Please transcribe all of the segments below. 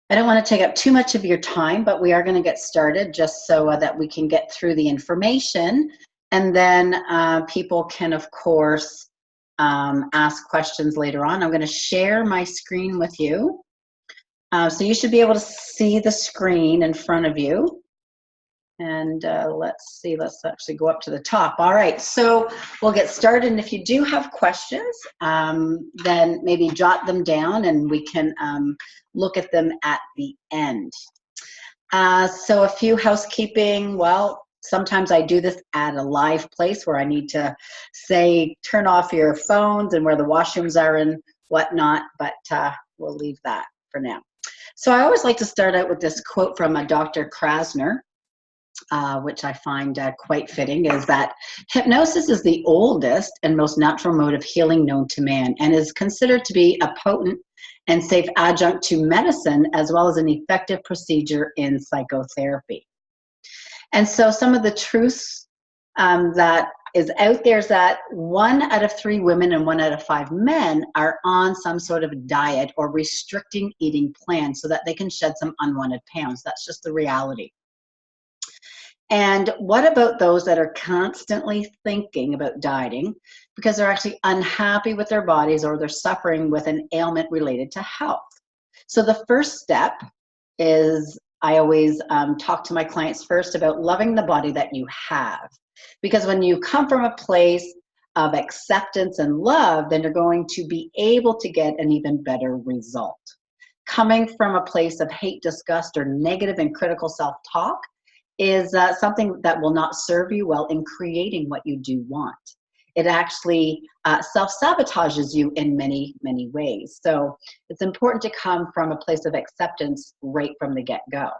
I don't want to take up too much of your time, but we are going to get started just so that we can get through the information. And then people can, of course, ask questions later on. I'm going to share my screen with you. So you should be able to see the screen in front of you. And let's see, let's actually go up to the top. All right, so we'll get started. And if you do have questions, then maybe jot them down and we can look at them at the end. So a few housekeeping, well, sometimes I do this at a live place where I need to say, turn off your phones and where the washrooms are and whatnot, but we'll leave that for now. So I always like to start out with this quote from Dr. Krasner. Which I find quite fitting, is that hypnosis is the oldest and most natural mode of healing known to man and is considered to be a potent and safe adjunct to medicine as well as an effective procedure in psychotherapy. And so some of the truths that is out there is that 1 out of 3 women and 1 out of 5 men are on some sort of diet or restricting eating plan so that they can shed some unwanted pounds. That's just the reality. And what about those that are constantly thinking about dieting because they're actually unhappy with their bodies or they're suffering with an ailment related to health? So the first step is, I always talk to my clients first about loving the body that you have. Because when you come from a place of acceptance and love, then you're going to be able to get an even better result. Coming from a place of hate, disgust, or negative and critical self-talk is something that will not serve you well in creating what you do want. It actually self-sabotages you in many, many ways. So it's important to come from a place of acceptance right from the get-go.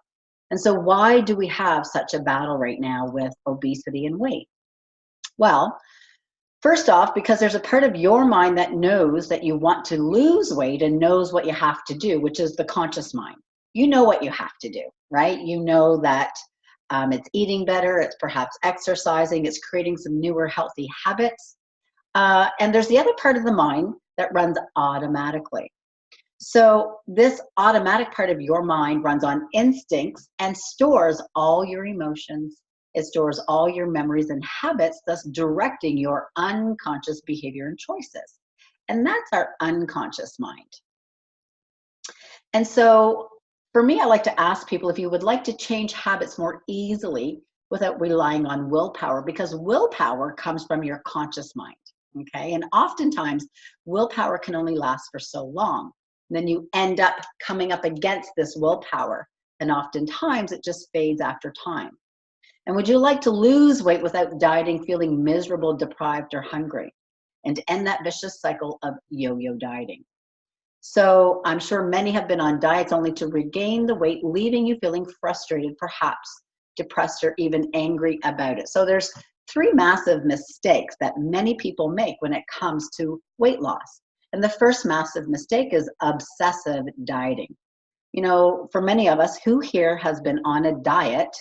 And so why do we have such a battle right now with obesity and weight? Well, first off, because there's a part of your mind that knows that you want to lose weight and knows what you have to do, which is the conscious mind. You know what you have to do, right? You know that it's eating better, it's perhaps exercising, it's creating some newer healthy habits. And there's the other part of the mind that runs automatically. So this automatic part of your mind runs on instincts and stores all your emotions. It stores all your memories and habits, thus directing your unconscious behavior and choices. And that's our unconscious mind. And so for me, I like to ask people if you would like to change habits more easily without relying on willpower, because willpower comes from your conscious mind, okay? And oftentimes, willpower can only last for so long. And then you end up coming up against this willpower, and oftentimes it just fades after time. And would you like to lose weight without dieting, feeling miserable, deprived, or hungry, and to end that vicious cycle of yo-yo dieting? So I'm sure many have been on diets only to regain the weight, leaving you feeling frustrated, perhaps depressed, or even angry about it. So there's 3 massive mistakes that many people make when it comes to weight loss. And the first massive mistake is obsessive dieting. You know, for many of us, who here has been on a diet,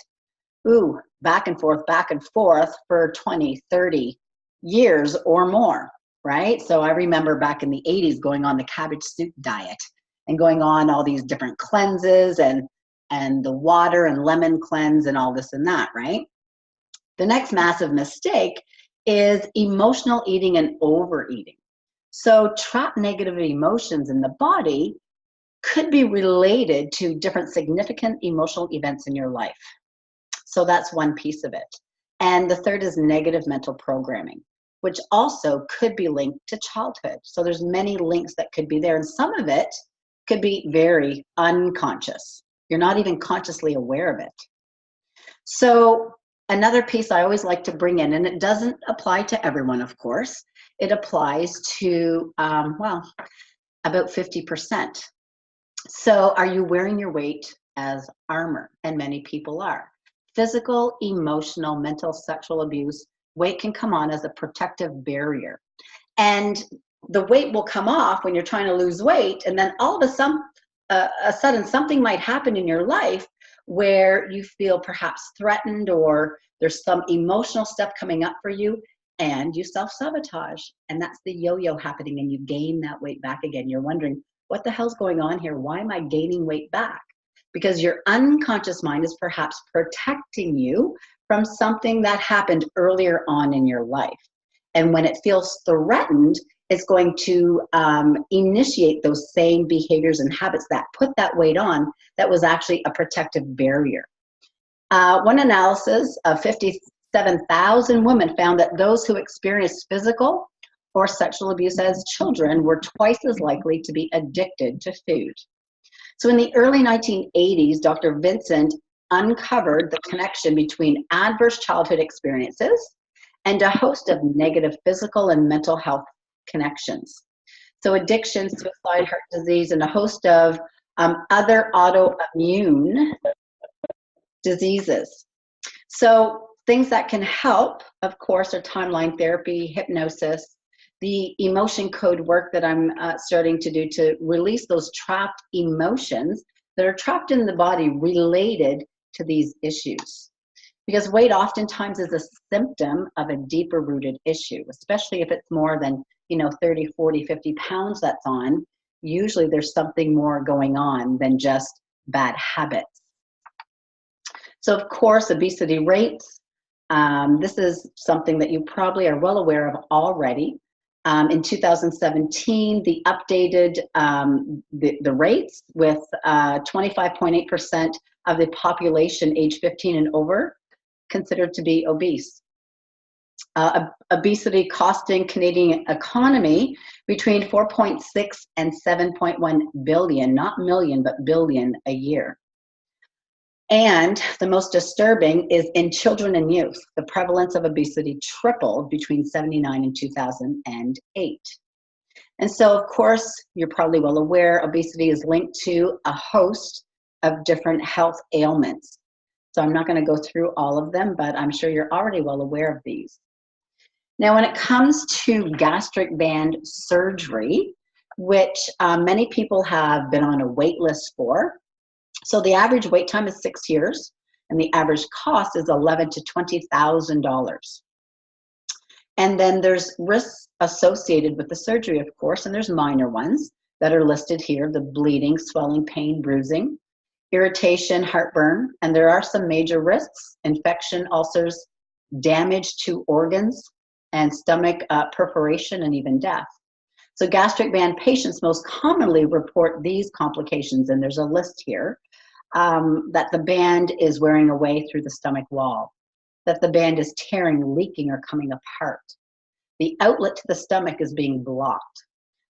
back and forth for 20, 30 years or more? Right? So I remember back in the 80s going on the cabbage soup diet and going on all these different cleanses and the water and lemon cleanse and all this and that, right? The next massive mistake is emotional eating and overeating. So trapped negative emotions in the body could be related to different significant emotional events in your life. So that's one piece of it. And the third is negative mental programming, which also could be linked to childhood. So there's many links that could be there, and some of it could be very unconscious. You're not even consciously aware of it. So another piece I always like to bring in, and it doesn't apply to everyone, of course, it applies to, about 50%. So are you wearing your weight as armor? And many people are. Physical, emotional, mental, sexual abuse, weight can come on as a protective barrier. And the weight will come off when you're trying to lose weight, and then all of a sudden something might happen in your life where you feel perhaps threatened or there's some emotional stuff coming up for you and you self-sabotage. And that's the yo-yo happening, and you gain that weight back again. You're wondering, what the hell's going on here? Why am I gaining weight back? because your unconscious mind is perhaps protecting you from something that happened earlier on in your life. And when it feels threatened, it's going to initiate those same behaviors and habits that put that weight on that was actually a protective barrier. One analysis of 57,000 women found that those who experienced physical or sexual abuse as children were twice as likely to be addicted to food. So in the early 1980s, Dr. Vincent uncovered the connection between adverse childhood experiences and a host of negative physical and mental health connections. So addiction, suicide, heart disease, and a host of other autoimmune diseases. So things that can help, of course, are timeline therapy, hypnosis, the emotion code work that I'm starting to do to release those trapped emotions that are trapped in the body related to these issues. Because weight oftentimes is a symptom of a deeper rooted issue, especially if it's more than 30, 40, 50 pounds that's on. Usually there's something more going on than just bad habits. So of course, obesity rates. This is something that you probably are well aware of already. In 2017, the updated the rates with 25.8% of the population age 15 and over considered to be obese. Obesity costing Canadian economy between 4.6 and 7.1 billion, not million, but billion a year. And the most disturbing is in children and youth. The prevalence of obesity tripled between 1979 and 2008. And so, of course, you're probably well aware, obesity is linked to a host of different health ailments. So I'm not going to go through all of them, but I'm sure you're already well aware of these. Now, when it comes to gastric band surgery, which many people have been on a wait list for, so the average wait time is 6 years, and the average cost is $11,000 to $20,000. And then there's risks associated with the surgery, of course, and there's minor ones that are listed here: the bleeding, swelling, pain, bruising, irritation, heartburn, and there are some major risks: infection, ulcers, damage to organs, and stomach perforation, and even death. So gastric band patients most commonly report these complications, and there's a list here. That the band is wearing away through the stomach wall, that the band is tearing, leaking, or coming apart. The outlet to the stomach is being blocked.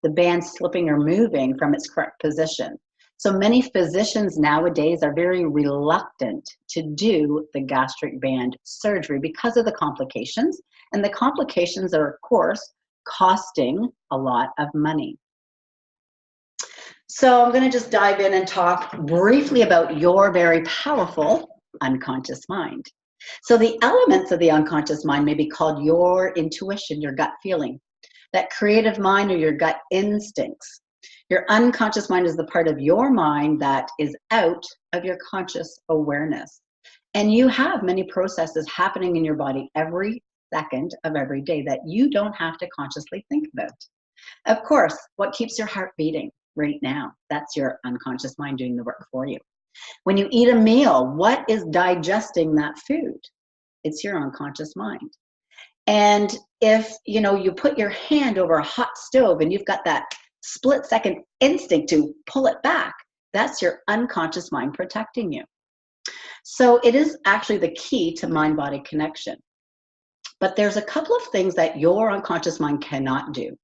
The band slipping or moving from its correct position. So many physicians nowadays are very reluctant to do the gastric band surgery because of the complications. And the complications are, of course, costing a lot of money. So I'm going to just dive in and talk briefly about your very powerful unconscious mind. So the elements of the unconscious mind may be called your intuition, your gut feeling, that creative mind, or your gut instincts. Your unconscious mind is the part of your mind that is out of your conscious awareness. And you have many processes happening in your body every second of every day that you don't have to consciously think about. Of course, what keeps your heart beating right now? That's your unconscious mind doing the work for you. When you eat a meal, what is digesting that food? It's your unconscious mind. And if you put your hand over a hot stove and you've got that split-second instinct to pull it back, that's your unconscious mind protecting you. So it is actually the key to mind-body connection. But there's a couple of things that your unconscious mind cannot do.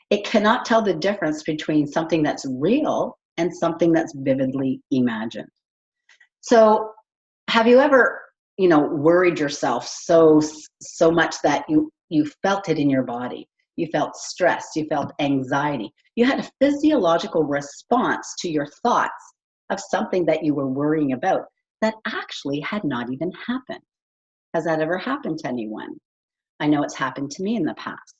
It cannot tell the difference between something that's real and something that's vividly imagined. So have you ever, worried yourself so much that you felt it in your body? You felt stress, you felt anxiety. You had a physiological response to your thoughts of something that you were worrying about that actually had not even happened. Has that ever happened to anyone? I know it's happened to me in the past.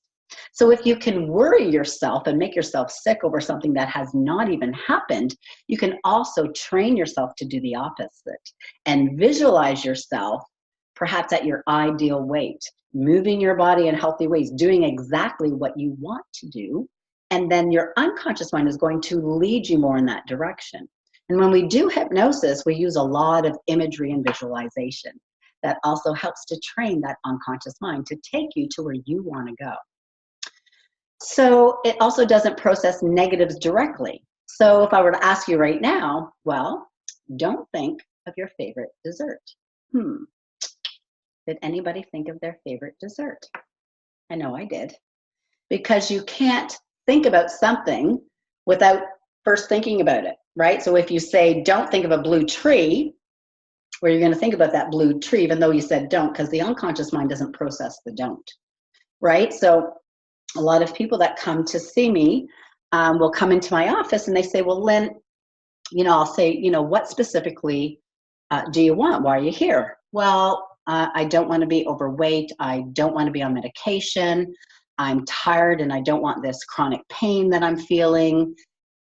So if you can worry yourself and make yourself sick over something that has not even happened, you can also train yourself to do the opposite and visualize yourself perhaps at your ideal weight, moving your body in healthy ways, doing exactly what you want to do. And then your unconscious mind is going to lead you more in that direction. And when we do hypnosis, we use a lot of imagery and visualization. That also helps to train that unconscious mind to take you to where you want to go. So it also doesn't process negatives directly. So if I were to ask you right now, well, don't think of your favorite dessert. Did anybody think of their favorite dessert? I know I did. Because you can't think about something without first thinking about it, right? So if you say, don't think of a blue tree, where you're going to think about that blue tree, even though you said don't, because the unconscious mind doesn't process the don't, right? So a lot of people that come to see me will come into my office and they say, well, Lynn, I'll say, what specifically do you want? Why are you here? Well, I don't want to be overweight. I don't want to be on medication. I'm tired and I don't want this chronic pain that I'm feeling.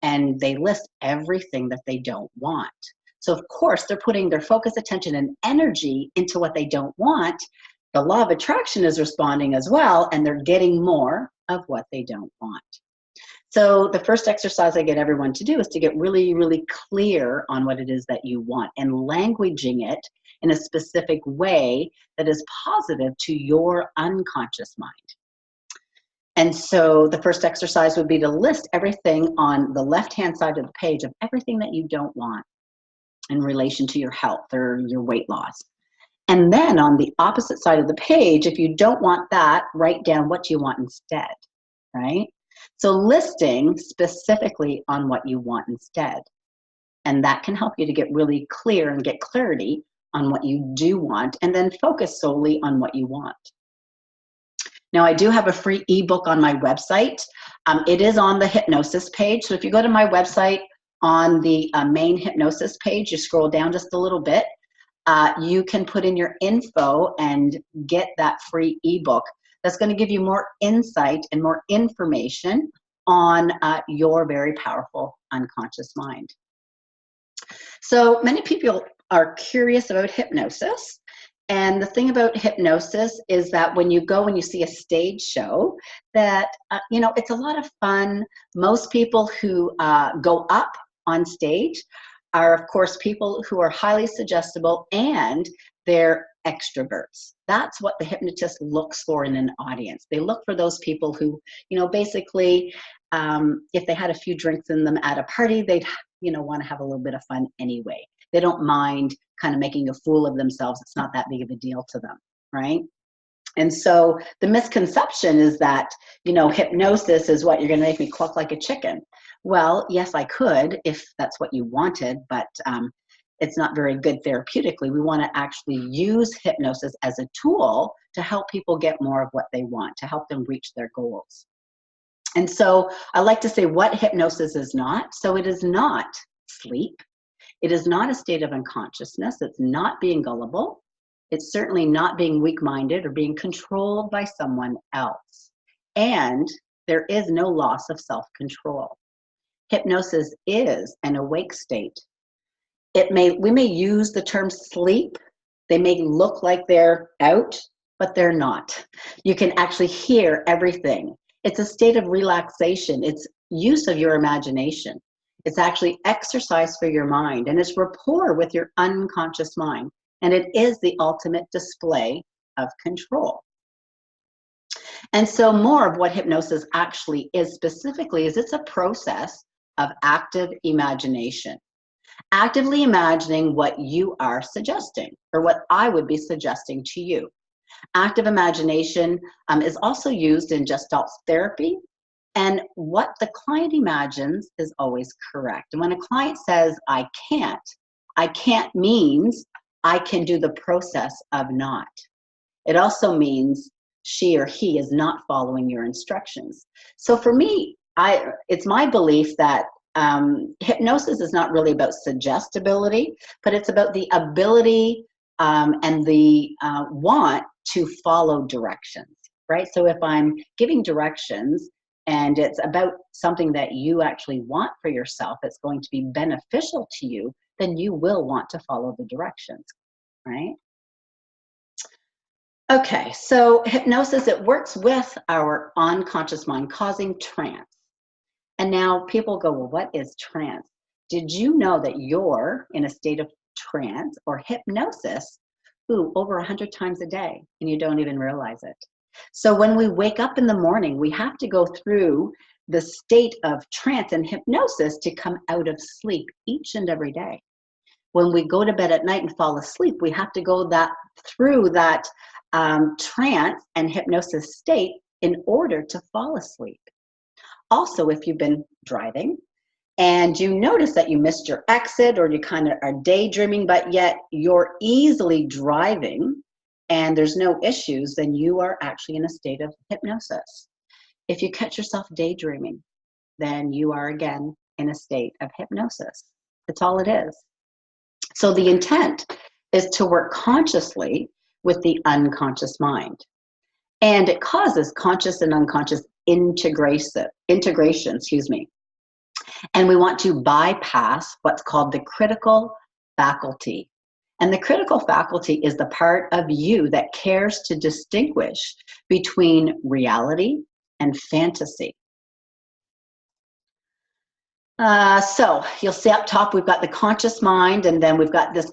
And they list everything that they don't want. So of course, they're putting their focus, attention, and energy into what they don't want. The law of attraction is responding as well, and they're getting more of what they don't want. So the first exercise I get everyone to do is to get really, really clear on what it is that you want and languaging it in a specific way that is positive to your unconscious mind. And so the first exercise would be to list everything on the left-hand side of the page of everything that you don't want in relation to your health or your weight loss. And then on the opposite side of the page, if you don't want that, write down what you want instead, right? So listing specifically on what you want instead. And that can help you to get really clear and get clarity on what you do want, and then focus solely on what you want. Now, I do have a free ebook on my website. It is on the hypnosis page. So if you go to my website on the main hypnosis page, you scroll down just a little bit, you can put in your info and get that free ebook. That's going to give you more insight and more information on your very powerful unconscious mind. So many people are curious about hypnosis. And the thing about hypnosis is that when you go and you see a stage show, that, it's a lot of fun. Most people who go up on stage are, of course, people who are highly suggestible and they're extroverts. That's what the hypnotist looks for in an audience. They look for those people who, basically, if they had a few drinks in them at a party, they'd, want to have a little bit of fun anyway. They don't mind kind of making a fool of themselves. It's not that big of a deal to them, right? And so the misconception is that, hypnosis is what, you're going to make me cluck like a chicken. Well, yes, I could if that's what you wanted, but it's not very good therapeutically. We want to actually use hypnosis as a tool to help people get more of what they want, to help them reach their goals. And so I like to say what hypnosis is not. So it is not sleep. It is not a state of unconsciousness. It's not being gullible. It's certainly not being weak-minded or being controlled by someone else. And there is no loss of self-control. Hypnosis is an awake state. We may use the term sleep. They may look like they're out, but they're not. You can actually hear everything. It's a state of relaxation. It's use of your imagination. It's actually exercise for your mind, and it's rapport with your unconscious mind. And it is the ultimate display of control. And so more of what hypnosis actually is specifically is it's a process of active imagination. Actively imagining what you are suggesting, or what I would be suggesting to you. Active imagination is also used in Gestalt therapy. And what the client imagines is always correct. And when a client says, I can't means I can do the process of not. It also means she or he is not following your instructions. So for me, it's my belief that hypnosis is not really about suggestibility, but it's about the ability and the want to follow directions, right? So if I'm giving directions, and it's about something that you actually want for yourself, it's going to be beneficial to you, then you will want to follow the directions, right? Okay, so hypnosis, it works with our unconscious mind, causing trance. And now people go, well, what is trance? Did you know that you're in a state of trance or hypnosis, over 100 times a day, and you don't even realize it? So when we wake up in the morning, we have to go through the state of trance and hypnosis to come out of sleep each and every day. When we go to bed at night and fall asleep, we have to go through that trance and hypnosis state in order to fall asleep. Also, if you've been driving and you notice that you missed your exit, or you kind of are daydreaming, but yet you're easily driving and there's no issues, then you are actually in a state of hypnosis. If you catch yourself daydreaming, then you are again in a state of hypnosis. That's all it is. So the intent is to work consciously with the unconscious mind. And it causes conscious and unconscious integration, And we want to bypass what's called the critical faculty. And the critical faculty is the part of you that cares to distinguish between reality and fantasy. So you'll see up top, we've got the conscious mind, and then we've got this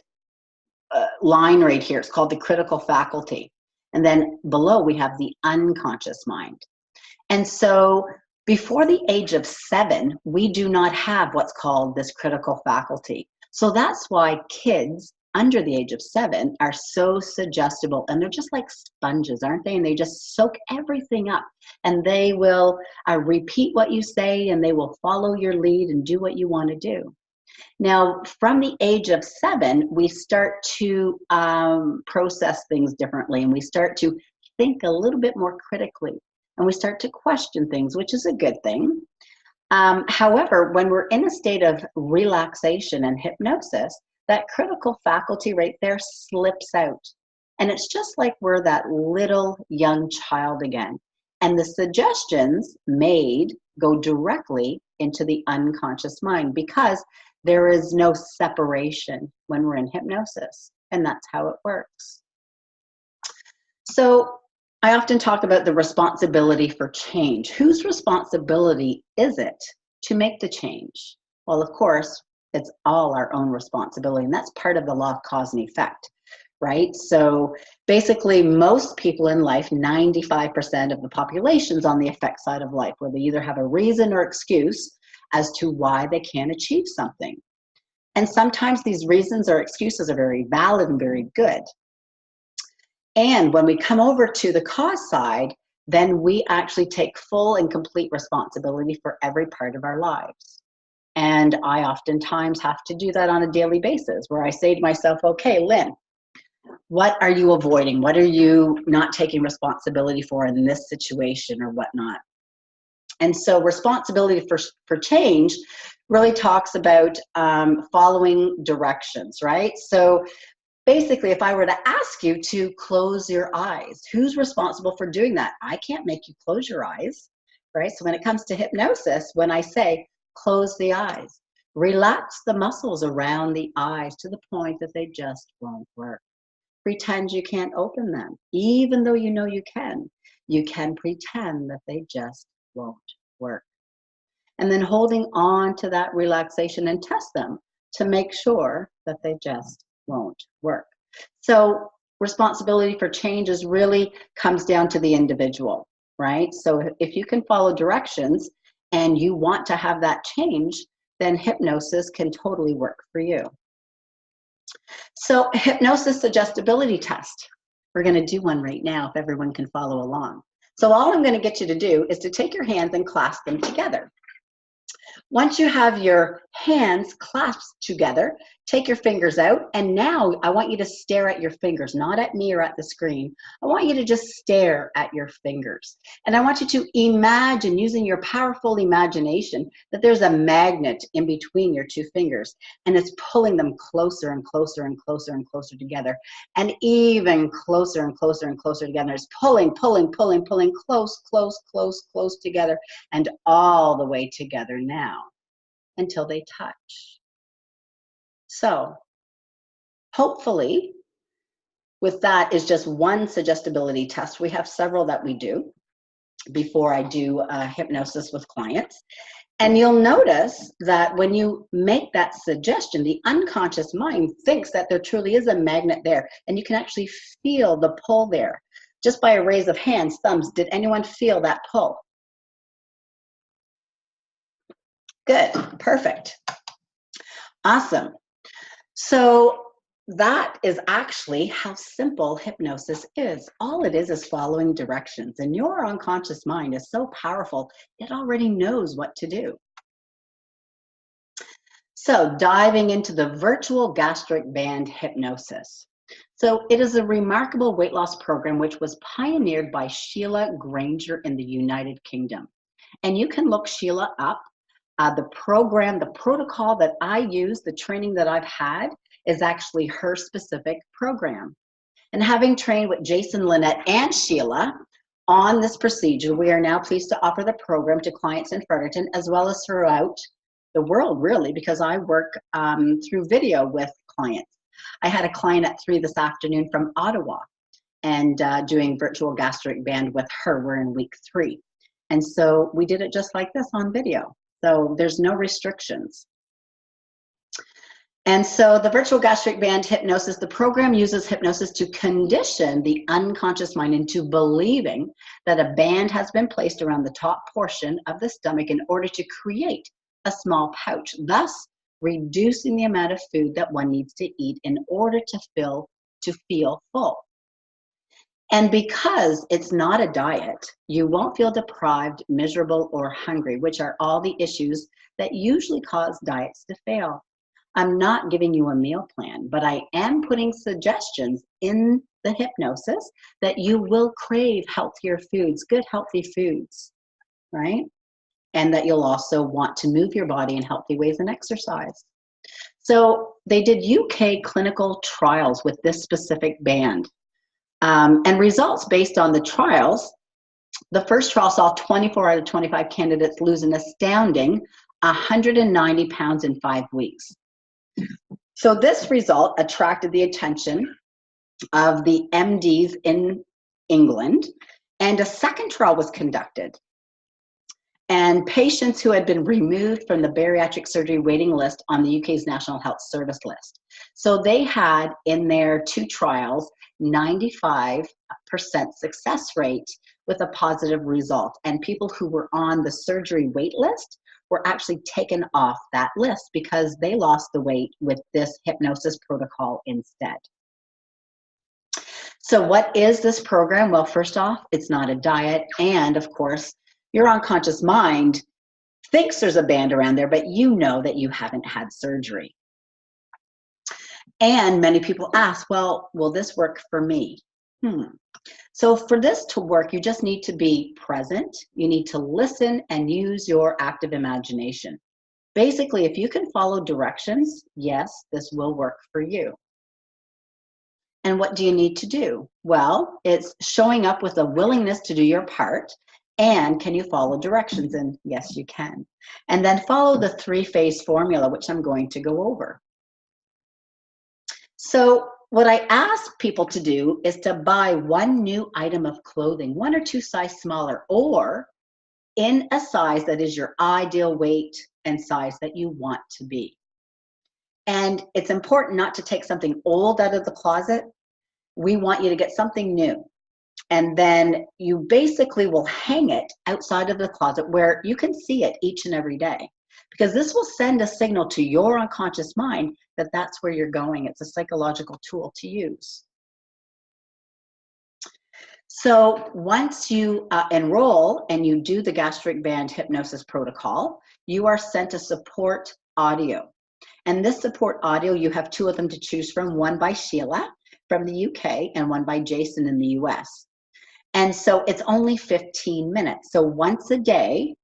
line right here. It's called the critical faculty. And then below we have the unconscious mind. And so before the age of 7, we do not have what's called this critical faculty. So that's why kids under the age of 7 are so suggestible, and they're just like sponges, aren't they? And they just soak everything up, and they will repeat what you say, and they will follow your lead and do what you want to do. Now, from the age of 7, we start to process things differently, and we start to think a little bit more critically, and we start to question things, which is a good thing. However, when we're in a state of relaxation and hypnosis, that critical faculty right there slips out. And it's just like we're that little young child again. And the suggestions made go directly into the unconscious mind, because there is no separation when we're in hypnosis. And that's how it works. So I often talk about the responsibility for change. Whose responsibility is it to make the change? Well, of course, it's all our own responsibility, and that's part of the law of cause and effect, right? So basically, most people in life, 95% of the population's on the effect side of life, where they either have a reason or excuse as to why they can't achieve something. And sometimes these reasons or excuses are very valid and very good. And when we come over to the cause side, then we actually take full and complete responsibility for every part of our lives. And I oftentimes have to do that on a daily basis, where I say to myself, okay, Lynn, what are you avoiding? What are you not taking responsibility for in this situation or whatnot? And so responsibility for change really talks about following directions, right? So basically, if I were to ask you to close your eyes, who's responsible for doing that? I can't make you close your eyes, right? So when it comes to hypnosis, when I say close the eyes, relax the muscles around the eyes to the point that they just won't work. Pretend you can't open them, even though you know you can. You can pretend that they just won't work. And then holding on to that relaxation and test them to make sure that they just won't work. So responsibility for changes really comes down to the individual, right? So if you can follow directions and you want to have that change, then hypnosis can totally work for you. So hypnosis suggestibility test. We're going to do one right now if everyone can follow along. So all I'm going to get you to do is to take your hands and clasp them together. Once you have your hands clasped together, take your fingers out, and now I want you to stare at your fingers, not at me or at the screen. I want you to just stare at your fingers. And I want you to imagine, using your powerful imagination, that there's a magnet in between your two fingers, and it's pulling them closer and closer and closer and closer together, and even closer and closer and closer together. It's pulling, pulling, pulling, pulling, close, close, close, close together, and all the way together now until they touch. So hopefully with that is just one suggestibility test. We have several that we do before I do hypnosis with clients. And you'll notice that when you make that suggestion, the unconscious mind thinks that there truly is a magnet there, and you can actually feel the pull there. Just by a raise of hands, thumbs, did anyone feel that pull? Good, perfect, awesome. So that is actually how simple hypnosis is. All it is following directions, and your unconscious mind is so powerful, it already knows what to do. So diving into the virtual gastric band hypnosis. So it is a remarkable weight loss program which was pioneered by Sheila Granger in the United Kingdom. And you can look Sheila up. The program, the protocol that I use, the training that I've had is actually her specific program. And having trained with Jason, Lynette, and Sheila on this procedure, we are now pleased to offer the program to clients in Fredericton as well as throughout the world, really, because I work through video with clients. I had a client at 3 this afternoon from Ottawa and doing virtual gastric band with her. We're in week 3. And so we did it just like this on video. So there's no restrictions. And so the virtual gastric band hypnosis, the program uses hypnosis to condition the unconscious mind into believing that a band has been placed around the top portion of the stomach in order to create a small pouch, thus reducing the amount of food that one needs to eat in order to feel full. And because it's not a diet, you won't feel deprived, miserable, or hungry, which are all the issues that usually cause diets to fail. I'm not giving you a meal plan, but I am putting suggestions in the hypnosis that you will crave healthier foods, good healthy foods, right? And that you'll also want to move your body in healthy ways and exercise. So they did UK clinical trials with this specific band. And results based on the trials, the first trial saw 24 out of 25 candidates lose an astounding 190 pounds in 5 weeks. So this result attracted the attention of the MDs in England, and a second trial was conducted. And patients who had been removed from the bariatric surgery waiting list on the UK's National Health Service list. So they had in their 2 trials 95% success rate with a positive result. And people who were on the surgery wait list were actually taken off that list because they lost the weight with this hypnosis protocol instead. So what is this program? Well, first off, it's not a diet. And of course, your unconscious mind thinks there's a band around there, but you know that you haven't had surgery. And many people ask, well, will this work for me? So for this to work, you just need to be present. You need to listen and use your active imagination. Basically, if you can follow directions, yes, this will work for you. And what do you need to do? Well, it's showing up with a willingness to do your part. And can you follow directions? And yes, you can. And then follow the 3-phase formula, which I'm going to go over. So what I ask people to do is to buy 1 new item of clothing, 1 or 2 size smaller, or in a size that is your ideal weight and size that you want to be. And it's important not to take something old out of the closet. We want you to get something new. And then you basically will hang it outside of the closet where you can see it each and every day. Because this will send a signal to your unconscious mind that that's where you're going. It's a psychological tool to use. So once you enroll and you do the gastric band hypnosis protocol, you are sent a support audio. And this support audio, you have 2 of them to choose from, one by Sheila from the UK and one by Jason in the US. And so it's only 15 minutes. So once a day,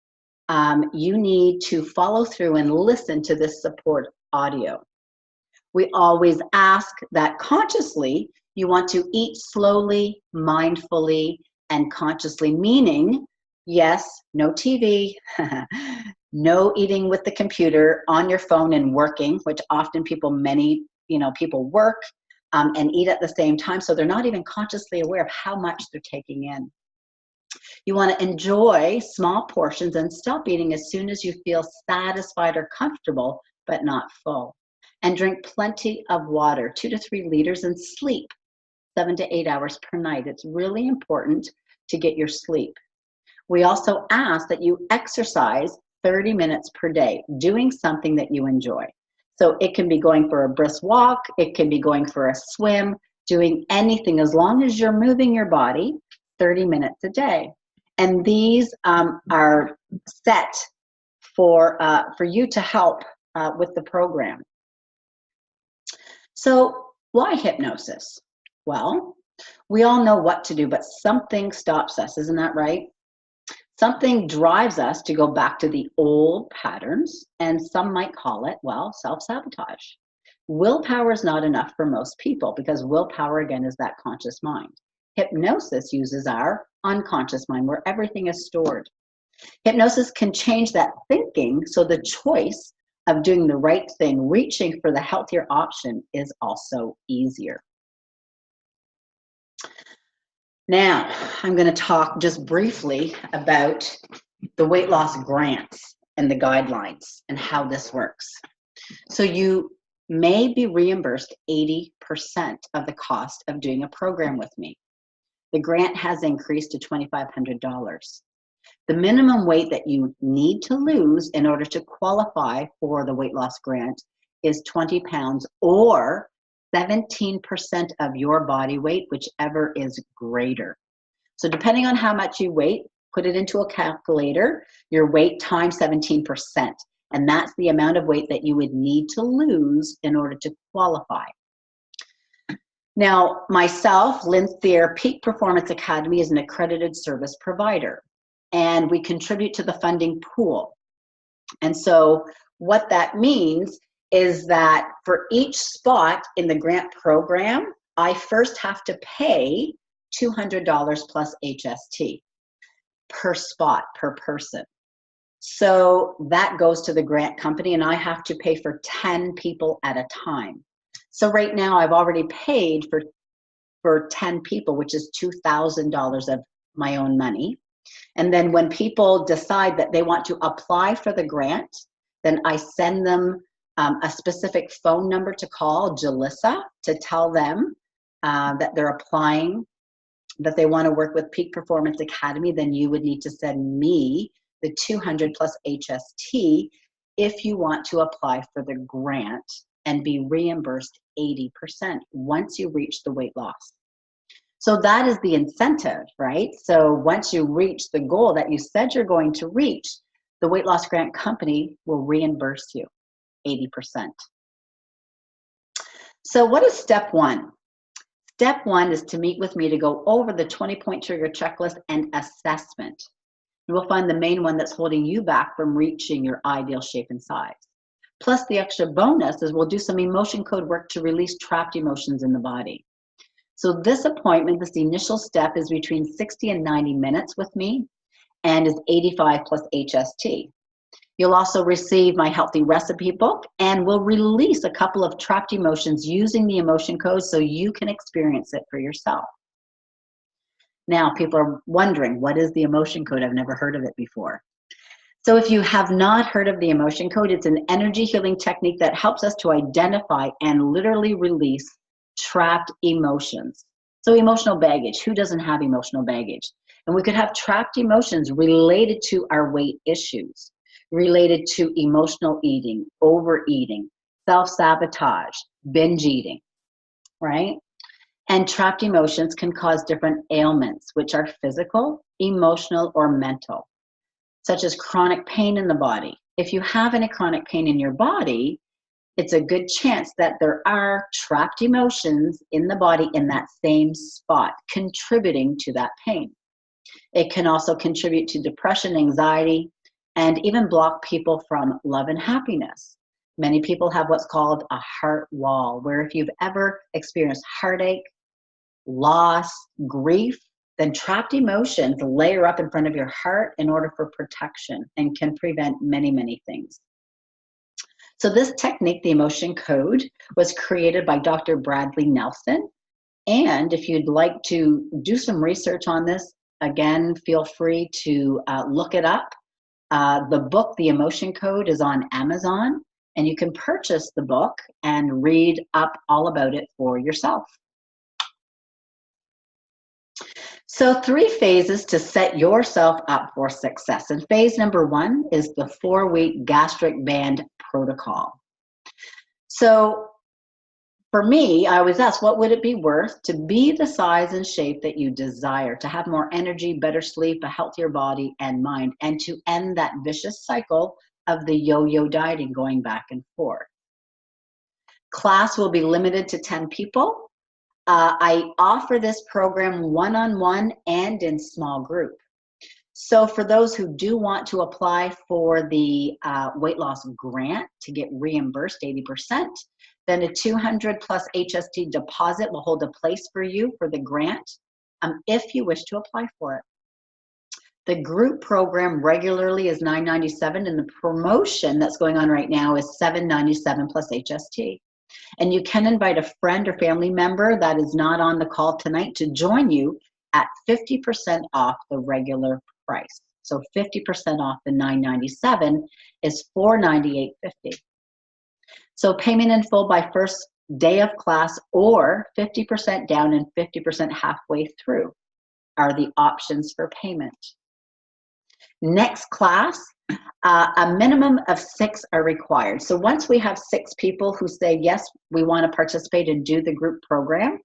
you need to follow through and listen to this support audio. We always ask that consciously you want to eat slowly, mindfully, and consciously, meaning, yes, no TV, no eating with the computer, on your phone and working, which often many people work and eat at the same time, so they're not even consciously aware of how much they're taking in. You want to enjoy small portions and stop eating as soon as you feel satisfied or comfortable, but not full. And drink plenty of water, 2 to 3 liters, and sleep 7 to 8 hours per night. It's really important to get your sleep. We also ask that you exercise 30 minutes per day, doing something that you enjoy. So it can be going for a brisk walk, it can be going for a swim, doing anything as long as you're moving your body 30 minutes a day. And these are set for you to help with the program. So why hypnosis? Well, we all know what to do, but something stops us, isn't that right? Something drives us to go back to the old patterns, and some might call it, well, self-sabotage. Willpower is not enough for most people because willpower, again, is that conscious mind. Hypnosis uses our unconscious mind where everything is stored. Hypnosis can change that thinking so the choice of doing the right thing, reaching for the healthier option, is also easier. Now, I'm going to talk just briefly about the weight loss grants and the guidelines and how this works. So you may be reimbursed 80% of the cost of doing a program with me. The grant has increased to $2,500. The minimum weight that you need to lose in order to qualify for the weight loss grant is 20 pounds or 17% of your body weight, whichever is greater. So depending on how much you weigh, put it into a calculator, your weight times 17%. And that's the amount of weight that you would need to lose in order to qualify. Now, myself, Lynn Thayer, Peak Performance Academy is an accredited service provider, and we contribute to the funding pool. And so what that means is that for each spot in the grant program, I first have to pay $200 plus HST per spot, per person. So that goes to the grant company, and I have to pay for 10 people at a time. So right now I've already paid for 10 people, which is $2,000 of my own money. And then when people decide that they want to apply for the grant, then I send them a specific phone number to call, Jalissa, to tell them that they're applying, that they want to work with Peak Performance Academy. Then you would need to send me the 200 plus HST if you want to apply for the grant and be reimbursed 80% once you reach the weight loss. So that is the incentive, right? So once you reach the goal that you said you're going to reach, the weight loss grant company will reimburse you 80%. So what is step one? Step one is to meet with me to go over the 20-point trigger checklist and assessment. You will find the main one that's holding you back from reaching your ideal shape and size. Plus the extra bonus is we'll do some emotion code work to release trapped emotions in the body. So this appointment, this initial step, is between 60 and 90 minutes with me and is 85 plus HST. You'll also receive my healthy recipe book, and we'll release a couple of trapped emotions using the emotion code so you can experience it for yourself. Now, people are wondering, what is the emotion code? I've never heard of it before. So if you have not heard of the emotion code, it's an energy healing technique that helps us to identify and literally release trapped emotions. So emotional baggage, who doesn't have emotional baggage? And we could have trapped emotions related to our weight issues, related to emotional eating, overeating, self-sabotage, binge eating, right? And trapped emotions can cause different ailments, which are physical, emotional, or mental, such as chronic pain in the body. If you have any chronic pain in your body, it's a good chance that there are trapped emotions in the body in that same spot, contributing to that pain. It can also contribute to depression, anxiety, and even block people from love and happiness. Many people have what's called a heart wall, where if you've ever experienced heartache, loss, grief, then trapped emotions layer up in front of your heart in order for protection and can prevent many, many things. So this technique, the emotion code, was created by Dr. Bradley Nelson. And if you'd like to do some research on this, again, feel free to look it up. The book, The Emotion Code, is on Amazon, and you can purchase the book and read up all about it for yourself. So 3 phases to set yourself up for success. And phase number 1 is the 4-week gastric band protocol. So for me, I always ask, what would it be worth to be the size and shape that you desire, to have more energy, better sleep, a healthier body and mind, and to end that vicious cycle of the yo-yo dieting going back and forth? Class will be limited to 10 people. I offer this program one-on-one and in small group. So for those who do want to apply for the weight loss grant to get reimbursed 80%, then a 200 plus HST deposit will hold a place for you for the grant if you wish to apply for it. The group program regularly is $997, and the promotion that's going on right now is $797 plus HST. And you can invite a friend or family member that is not on the call tonight to join you at 50% off the regular price. So 50% off the $997 is $498.50. So payment in full by first day of class, or 50% down and 50% halfway through are the options for payment. Next class, a minimum of 6 are required. So once we have 6 people who say, yes, we want to participate and do the group program,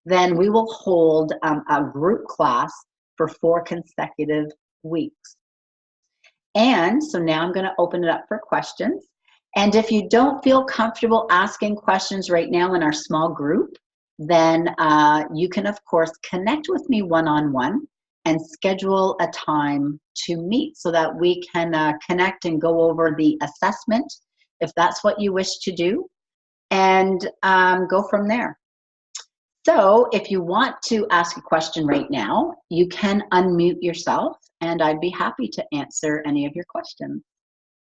then we will hold a group class for 4 consecutive weeks. And so now I'm going to open it up for questions. And if you don't feel comfortable asking questions right now in our small group, then you can, of course, connect with me one-on-one and schedule a time to meet so that we can connect and go over the assessment, if that's what you wish to do, and go from there. So if you want to ask a question right now, you can unmute yourself, and I'd be happy to answer any of your questions.